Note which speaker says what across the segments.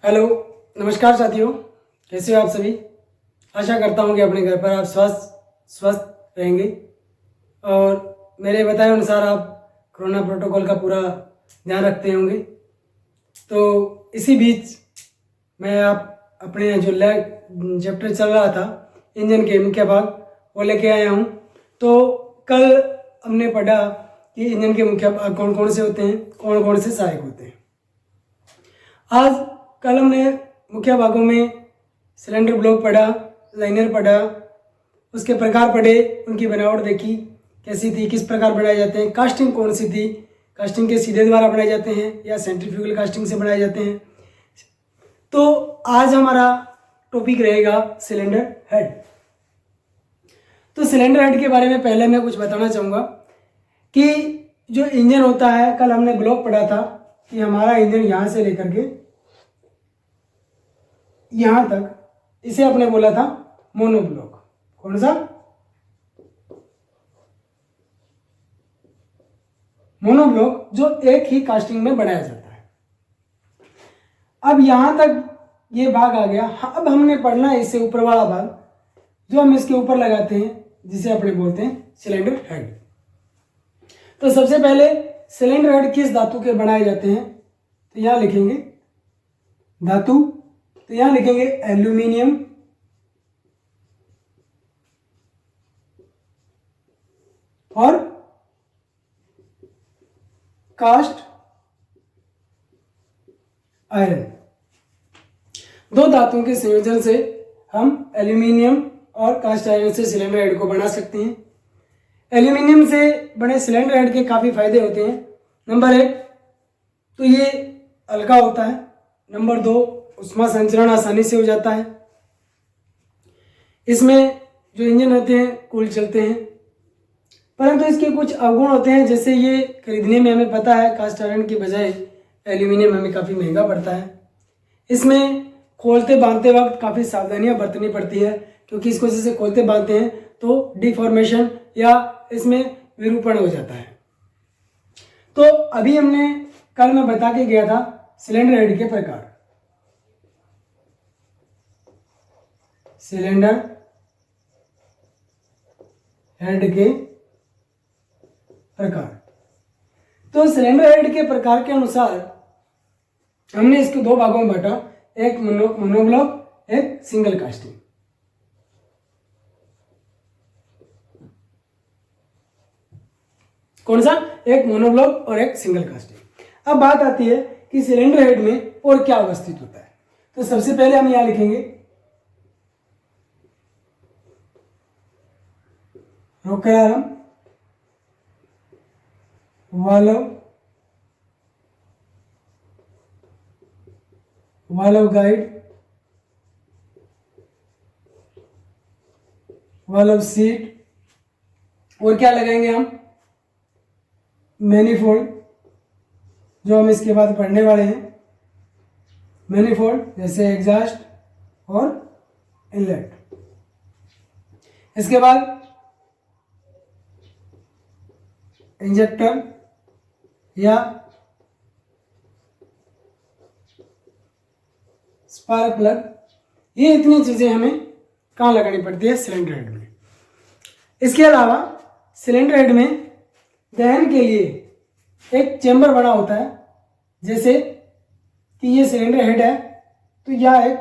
Speaker 1: Hello, नमस्कार साथियों। कैसे हो आप सभी। आशा करता हूँ कि अपने घर पर आप स्वस्थ रहेंगे और मेरे बताए अनुसार आप कोरोना प्रोटोकॉल का पूरा ध्यान रखते होंगे। तो इसी बीच मैं आप अपने जो लैब चैप्टर चल रहा था इंजन के मुख्य भाग वो लेके आया हूँ। तो कल हमने पढ़ा कि इंजन के मुख्य भाग कौन कौन से होते हैं, कौन कौन से सहायक होते हैं। आज कल हमने मुख्य भागों में सिलेंडर ब्लॉक पढ़ा, लाइनर पढ़ा, उसके प्रकार पढ़े, उनकी बनावट देखी कैसी थी, किस प्रकार बनाए जाते हैं, कास्टिंग कौन सी थी, कास्टिंग के सीधे द्वारा बनाए जाते हैं या सेंट्रीफ्यूगल कास्टिंग से बनाए जाते हैं। तो आज हमारा टॉपिक रहेगा सिलेंडर हेड। तो सिलेंडर हेड के बारे में पहले मैं कुछ बताना चाहूँगा कि जो इंजन होता है, कल हमने ब्लॉक पढ़ा था कि हमारा इंजन यहाँ से लेकर के यहाँ तक, इसे अपने बोला था मोनोब्लॉक। कौन सा? मोनोब्लॉक, जो एक ही कास्टिंग में बनाया जाता है। अब यहां तक ये भाग आ गया। अब हमने पढ़ना है इससे ऊपर वाला भाग जो हम इसके ऊपर लगाते हैं, जिसे अपने बोलते हैं सिलेंडर हेड। तो सबसे पहले सिलेंडर हेड किस धातु के बनाए जाते हैं, तो यहां लिखेंगे धातु, तो यहां लिखेंगे एल्यूमिनियम और कास्ट आयरन। दो धातुओं के संयोजन से हम एल्यूमिनियम और कास्ट आयरन से सिलेंडर हेड को बना सकते हैं। एल्यूमिनियम से बने सिलेंडर हेड के काफ़ी फायदे होते हैं। नंबर 1 तो ये हल्का होता है। नंबर 2 उष्मा संचरण आसानी से हो जाता है। इसमें जो इंजन होते हैं कूल चलते हैं, परंतु इसके कुछ अवगुण होते हैं। जैसे ये खरीदने में हमें पता है कास्ट आयरन की बजाय एल्यूमिनियम हमें काफ़ी महंगा पड़ता है। इसमें खोलते बांधते वक्त काफ़ी सावधानियां बरतनी पड़ती है, क्योंकि इसको जैसे खोलते बांधते हैं तो डिफॉर्मेशन या इसमें विरूपण हो जाता है। तो अभी हमने कल मैं बता के गया था सिलेंडर हेड के प्रकार। सिलेंडर हेड के प्रकार। तो सिलेंडर हेड के प्रकार के अनुसार हमने इसको दो भागों में बांटा, एक मोनोब्लॉक, एक सिंगल कास्टिंग। कौन सा? एक मोनोब्लॉक और एक सिंगल कास्टिंग। अब बात आती है कि सिलेंडर हेड में और क्या अवस्थित होता है। तो सबसे पहले हम यहां लिखेंगे rocker arm, valve guide, valve seat, और क्या लगाएंगे हम? मैनीफोल्ड, जो हम इसके बाद पढ़ने वाले हैं। मैनीफोल्ड जैसे एग्जॉस्ट और इनलेट। इसके बाद इंजेक्टर या स्पार्क प्लग। ये इतनी चीजें हमें कहाँ लगानी पड़ती है? सिलेंडर हेड में। इसके अलावा सिलेंडर हेड में दहन के लिए एक चेंबर बना होता है। जैसे कि ये सिलेंडर हेड है तो यह एक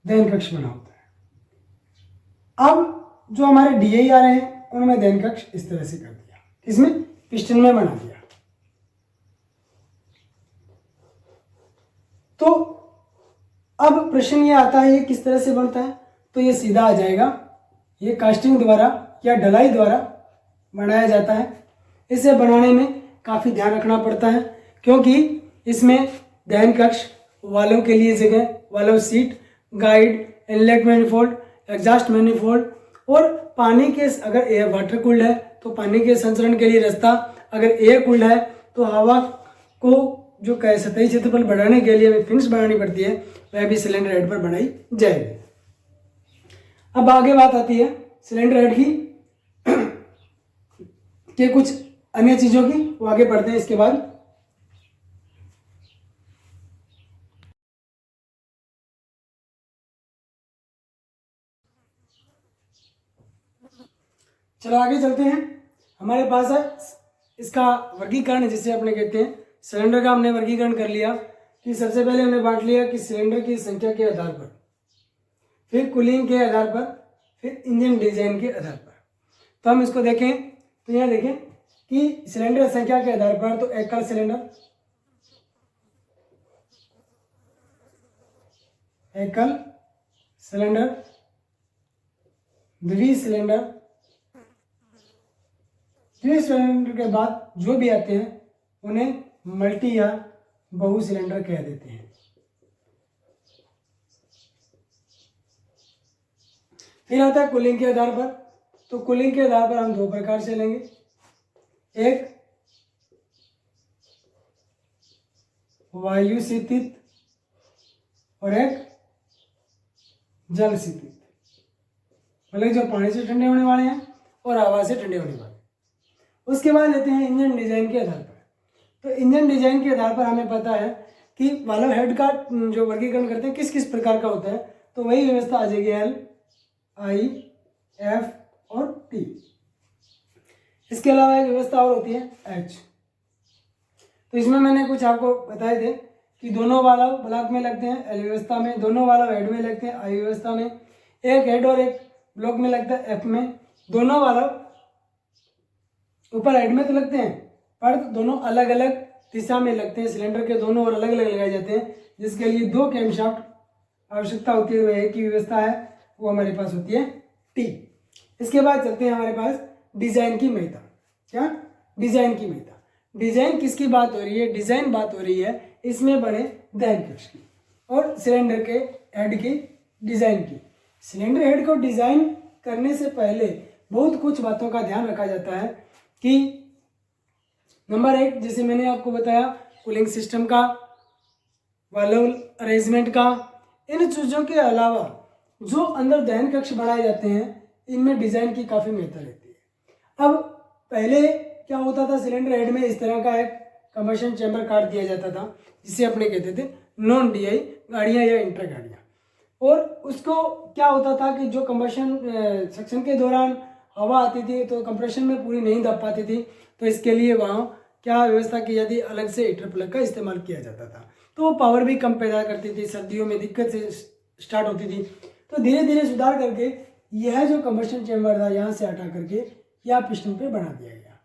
Speaker 1: दहन कक्ष बना होता है। अब जो हमारे डीआई आ रहे हैं उनमें दहन कक्ष इस तरह से कर दिया, इसमें पिस्टन में बना दिया। तो अब प्रश्न ये आता है ये किस तरह से बनता है, तो ये सीधा आ जाएगा। ये कास्टिंग द्वारा या ढलाई द्वारा बनाया जाता है। इसे बनाने में काफ़ी ध्यान रखना पड़ता है, क्योंकि इसमें दहन कक्ष, वाल्व के लिए जगह, valve seat, guide, inlet manifold, exhaust manifold, और पानी के, अगर एयर वाटर कूल्ड है तो पानी के संचरण के लिए रास्ता, अगर एयर कूल्ड है तो हवा को जो सतही क्षेत्रफल बढ़ाने के लिए हमें फिन्स बनानी पड़ती है, वह भी सिलेंडर हेड पर बनाई जाएगी। अब आगे बात आती है सिलेंडर हेड की के कुछ अन्य चीजों की, वो आगे पढ़ते हैं इसके बाद। चलो आगे चलते हैं। हमारे पास है इसका वर्गीकरण, जिसे अपने कहते हैं सिलेंडर का। हमने वर्गीकरण कर लिया कि सबसे पहले हमने बांट लिया कि सिलेंडर की संख्या के आधार पर, फिर कूलिंग के आधार पर, फिर इंजन डिजाइन के आधार पर। तो हम इसको देखें तो यहाँ देखें कि सिलेंडर संख्या के आधार पर तो एकल सिलेंडर, एकल सिलेंडर, द्वि सिलेंडर, द्वि सिलेंडर के बाद जो भी आते हैं उन्हें मल्टी या बहु सिलेंडर कह देते हैं। फिर आता है कूलिंग के आधार पर। तो कूलिंग के आधार पर हम दो प्रकार से लेंगे, एक वायु शीतित और एक जल शीतित, मतलब जो पानी से ठंडे होने वाले हैं और हवा से ठंडे होने वाले। उसके बाद लेते हैं इंजन डिजाइन के आधार पर। तो इंजन डिजाइन के आधार पर हमें पता है कि वाल्व हेड का जो वर्गीकरण करते हैं किस किस प्रकार का होता है, तो वही व्यवस्था आ जाएगी एल, आई, एफ और टी। इसके अलावा एक व्यवस्था और होती है एच। तो इसमें मैंने कुछ आपको बताए थे कि दोनों वाल्व ब्लॉक में लगते हैं एल व्यवस्था में, दोनों वाल्व हेड में लगते हैं आई व्यवस्था में, एक हेड और एक ब्लॉक में लगता है एफ में। दोनों वाल्व ऊपर हेड में तो लगते हैं पर दोनों अलग अलग दिशा में लगते हैं, सिलेंडर के दोनों ओर अलग अलग लगाए जाते हैं, जिसके लिए दो कैमशाफ्ट आवश्यकता होती है। एक ही व्यवस्था है, वो हमारे पास होती है टी। इसके बाद चलते हैं हमारे पास डिजाइन की महत्ता। क्या? डिजाइन की महत्ता। डिजाइन किसकी बात हो रही है? डिजाइन बात हो रही है इसमें बने दहन कक्ष की और सिलेंडर के हेड की डिजाइन की। सिलेंडर हेड को डिजाइन करने से पहले बहुत कुछ बातों का ध्यान रखा जाता है कि नंबर एक, जैसे मैंने आपको बताया, कूलिंग सिस्टम का, वाल्व अरेंजमेंट का। इन चीज़ों के अलावा जो अंदर दहन कक्ष बनाए जाते हैं इनमें डिजाइन की काफ़ी महत्ता रहती है। अब पहले क्या होता था, सिलेंडर हेड में इस तरह का एक कंबशन चैम्बर काट दिया जाता था जिसे अपने कहते थे नॉन डीआई गाड़ियाँ या इंटर गाड़ियाँ। और उसको क्या होता था कि जो कंबशन सेक्शन के दौरान हवा आती थी तो कंप्रेशन में पूरी नहीं दब पाती थी, तो इसके लिए वहाँ क्या व्यवस्था की जाती, अलग से हीटर प्लग का इस्तेमाल किया जाता था। तो वो पावर भी कम पैदा करती थी, सर्दियों में दिक्कत से स्टार्ट होती थी। तो धीरे धीरे सुधार करके यह जो कंबशन चैम्बर था यहाँ से हटा करके यह पिस्टन पे बना दिया गया।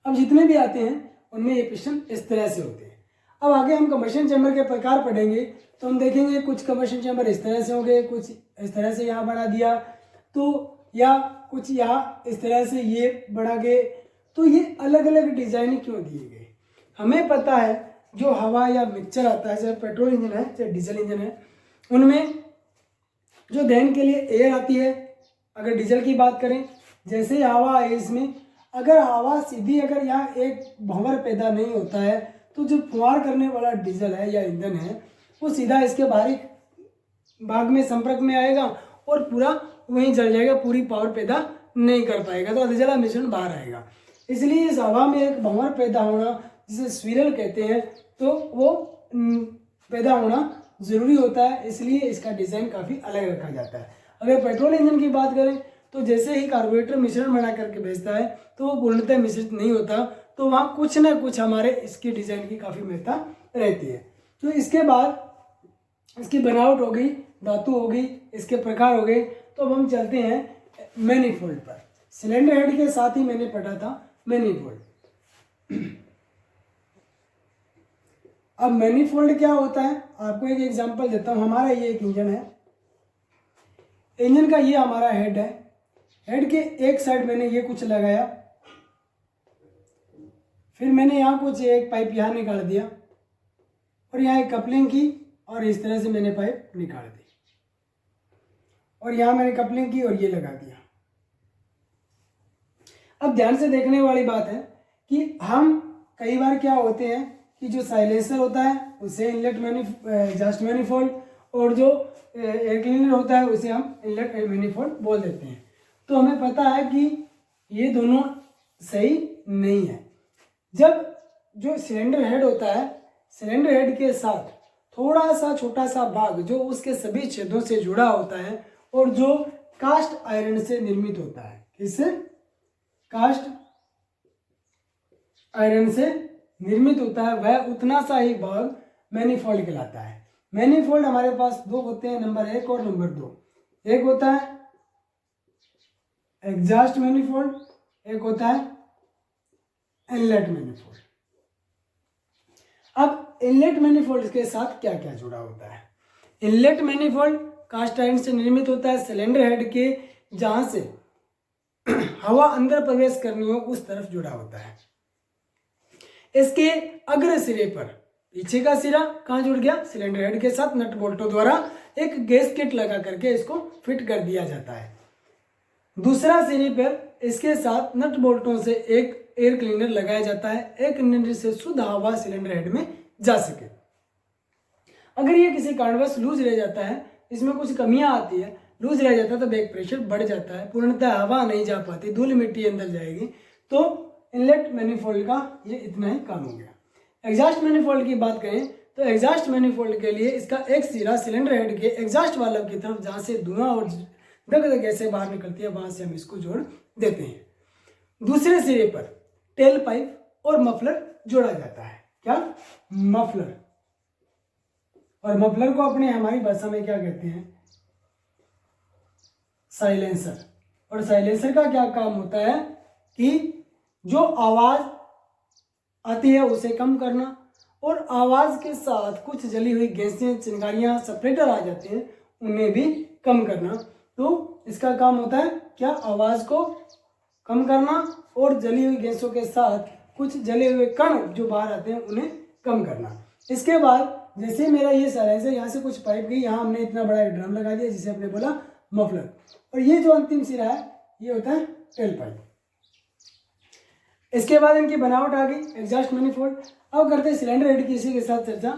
Speaker 1: अब जितने भी आते हैं उनमें ये पिस्टन इस तरह से होते हैं। अब आगे हम कंबशन चैम्बर के प्रकार पढ़ेंगे तो हम देखेंगे कुछ कंबशन चैम्बर इस तरह से होंगे, कुछ इस तरह से यहाँ बना दिया, तो या कुछ यहाँ इस तरह से ये बना गए। तो ये अलग अलग डिजाइन क्यों दिए गए? हमें पता है जो हवा या मिक्सचर आता है, चाहे पेट्रोल इंजन है चाहे डीजल इंजन है, उनमें जो दहन के लिए एयर आती है, अगर डीजल की बात करें, जैसे ही हवा है इसमें, अगर हवा सीधी अगर यहाँ एक भंवर पैदा नहीं होता है तो जो फुहार करने वाला डीजल है या ईंधन है वो सीधा इसके बाहरी भाग में संपर्क में आएगा और पूरा वहीं जल जाएगा, पूरी पावर पैदा नहीं कर पाएगा, तो अधजला मिश्रण बाहर आएगा। इसलिए इस हवा में एक भंवर पैदा होना, जिसे स्विरल कहते हैं, तो वो पैदा होना ज़रूरी होता है। इसलिए इसका डिज़ाइन काफ़ी अलग रखा जाता है। अगर पेट्रोल इंजन की बात करें तो जैसे ही कार्बोरेटर मिश्रण बना करके भेजता है तो वो पूर्णतः मिश्रित नहीं होता, तो वहाँ कुछ ना कुछ हमारे इसके डिज़ाइन की काफ़ी महत्ता रहती है। तो इसके बाद इसकी बनावट हो गई, धातु हो गई, इसके प्रकार हो गए। तो अब हम चलते हैं मैनीफोल्ड पर। सिलेंडर हेड के साथ ही मैंने पढ़ा था मैनीफोल्ड। अब मैनीफोल्ड क्या होता है, आपको एक एग्जांपल देता हूँ। हमारा ये एक इंजन है, इंजन का ये हमारा हेड है। हेड के एक साइड मैंने ये कुछ लगाया, फिर मैंने यहाँ कुछ एक पाइप यहाँ निकाल दिया और यहाँ एक कपलिंग की और इस तरह से मैंने पाइप निकाल दी और यहाँ मैंने कपलिंग की और ये लगा दिया। अब ध्यान से देखने वाली बात है कि हम कई बार क्या होते हैं कि जो साइलेंसर होता है उसे इनलेट एग्जॉस्ट मैनीफोल्ड और जो एयर क्लीनर होता है उसे हम इनलेट मैनीफोल्ड बोल देते हैं। तो हमें पता है कि ये दोनों सही नहीं है। जब जो सिलेंडर हेड होता है, सिलेंडर हेड के साथ थोड़ा सा छोटा सा भाग जो उसके सभी छेदों से जुड़ा होता है और जो कास्ट आयरन से निर्मित होता है, इससे कास्ट आयरन से निर्मित होता है वह उतना सा ही भाग मैनीफोल्ड कहलाता है। मैनीफोल्ड हमारे पास दो होते हैं, नंबर 1 और नंबर 2। एक होता है एग्जॉस्ट मैनीफोल्ड, एक होता है इनलेट मैनीफोल्ड। अब इनलेट मैनीफोल्ड के साथ क्या क्या जुड़ा होता है? इनलेट मैनीफोल्ड कास्ट आयरन से निर्मित होता है सिलेंडर हेड के जहां से हवा अंदर प्रवेश करनी हो उस तरफ जुड़ा होता है। इसके अग्र सिरे पर, पीछे का सिरा कहाँ जुड़ गया? सिलेंडर हेड के साथ नट बोल्टों द्वारा एक गैस्केट लगा करके इसको फिट कर दिया जाता है। दूसरा सिरे पर इसके साथ नट बोल्टों से एक एयर क्लीनर लगाया जाता है, एयर क्लीनर से शुद्ध हवा सिलेंडर हेड में जा सके। अगर ये किसी कारणवश लूज रह जाता है, इसमें कुछ कमियां आती है, लूज रह जाता है तो बैक प्रेशर बढ़ जाता है, पूर्णतः हवा नहीं जा पाती, धूल मिट्टी अंदर जाएगी, तो इनलेट मैनीफोल्ड का ये इतना ही काम हो गया। एग्जॉस्ट मैनीफोल्ड की बात करें तो एग्जॉस्ट मैनीफोल्ड के लिए इसका एक सिरा सिलेंडर हेड के एग्जॉस्ट वाल्व की तरफ जहां से धुआं और दगदग गैसें बाहर निकलती है वहां से हम इसको जोड़ देते हैं। दूसरे सिरे पर टेल पाइप और मफलर जोड़ा जाता है। क्या? मफलर। और मफलर को अपने हमारी भाषा में क्या कहते हैं? साइलेंसर। और साइलेंसर का क्या काम होता है कि जो आवाज आती है उसे कम करना, और आवाज के साथ कुछ जली हुई गैसें, चिंगारियां, स्प्लिटर आ जाते हैं, उन्हें भी कम करना। तो इसका काम होता है क्या? आवाज को कम करना और जली हुई गैसों के साथ कुछ जले हुए कण जो बाहर आते हैं उन्हें कम करना। इसके बाद जैसे मेरा ये साइलेंसर यहाँ से कुछ पाइप गई, यहाँ हमने इतना बड़ा एक ड्रम लगा दिया जिसे हमने बोला मफलर, और ये जो अंतिम सिरा है ये होता है टेल पाइप। इसके बाद इनकी बनावट आ गई एग्जॉस्ट मैनीफोल्ड। अब करते हैं सिलेंडर हेड की इसी के साथ चर्चा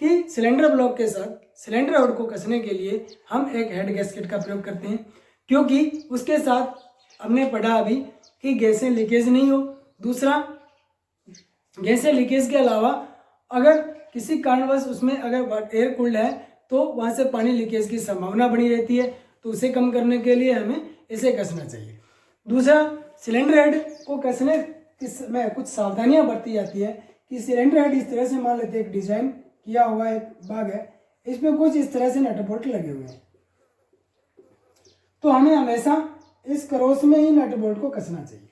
Speaker 1: कि सिलेंडर ब्लॉक के साथ सिलेंडर हेड को कसने के लिए हम एक हेड गैस्केट का प्रयोग करते हैं, क्योंकि उसके साथ हमने पढ़ा अभी कि गैसें लीकेज नहीं हो। दूसरा, गैसें लीकेज के अलावा अगर किसी कारणवश उसमें अगर एयर कूल्ड है तो वहाँ से पानी लीकेज की संभावना बनी रहती है, तो उसे कम करने के लिए हमें इसे कसना चाहिए। दूसरा, सिलेंडर हेड को कसने के समय कुछ सावधानियां बरती जाती है कि सिलेंडर हेड इस तरह से, मान लेते हैं एक डिजाइन किया हुआ एक भाग है, इसमें कुछ इस तरह से नट बोल्ट लगे हुए हैं, तो हमें हमेशा इस क्रॉस में ही नट बोल्ट को कसना चाहिए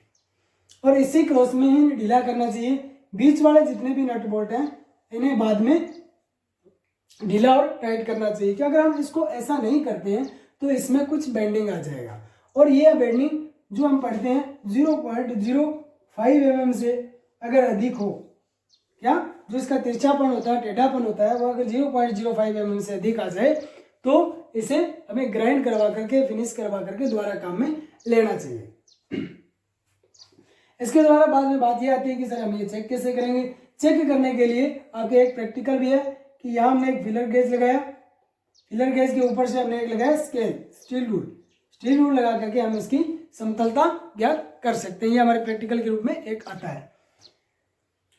Speaker 1: और इसी क्रॉस में ही ढीला करना चाहिए। बीच वाले जितने भी नट बोल्ट हैं इन्हें बाद में ढीला और टाइट करना चाहिए, कि अगर हम इसको ऐसा नहीं करते हैं तो इसमें कुछ बेंडिंग आ जाएगा, और ये बेंडिंग जो हम पढ़ते हैं 0.05 mm से अगर अधिक हो, क्या जो इसका तिरछापन होता है, टेढ़ापन होता है, वो अगर 0.05 mm से अधिक आ जाए तो इसे हमें ग्राइंड करवा करके, फिनिश करवा करके दोबारा काम में लेना चाहिए। इसके द्वारा बाद में बात ये आती है कि सर हम ये चेक कैसे करेंगे। चेक करने के लिए आपके एक प्रैक्टिकल भी है कि यहाँ हमने एक फिलर गेज लगाया, फिलर गेज के ऊपर से हमने एक लगाया स्केल, स्टील रूल लगा करके हम इसकी समतलता ज्ञात कर सकते हैं। ये हमारे प्रैक्टिकल के रूप में एक आता है।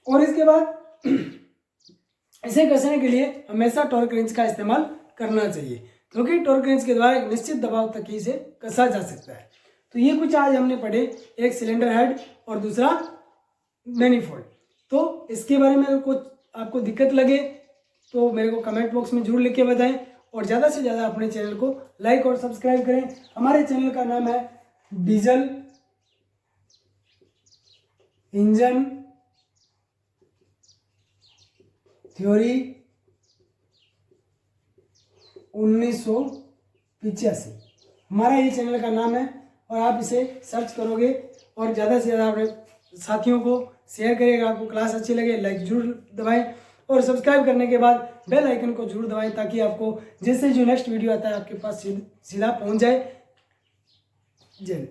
Speaker 1: और इसके बाद इसे कसने के लिए हमेशा टॉर्क रेंच का इस्तेमाल करना चाहिए, क्योंकि टॉर्क रेंच के द्वारा एक निश्चित दबाव तक ही इसे कसा जा सकता है। तो ये कुछ आज हमने पढ़े, एक सिलेंडर हेड और दूसरा मैनीफोल्ड। तो इसके बारे में कुछ आपको दिक्कत लगे तो मेरे को कमेंट बॉक्स में जरूर लिख के बताएं, और ज़्यादा से ज़्यादा अपने चैनल को लाइक और सब्सक्राइब करें। हमारे चैनल का नाम है डीजल इंजन थ्योरी 1985, हमारा ये चैनल का नाम है, और आप इसे सर्च करोगे और ज़्यादा से ज़्यादा अपने साथियों को शेयर करेगा। आपको क्लास अच्छी लगे लाइक जरूर दबाएं, और सब्सक्राइब करने के बाद बेल आइकन को जरूर दबाएं, ताकि आपको जैसे जो नेक्स्ट वीडियो आता है आपके पास सीधा पहुंच जाए। जय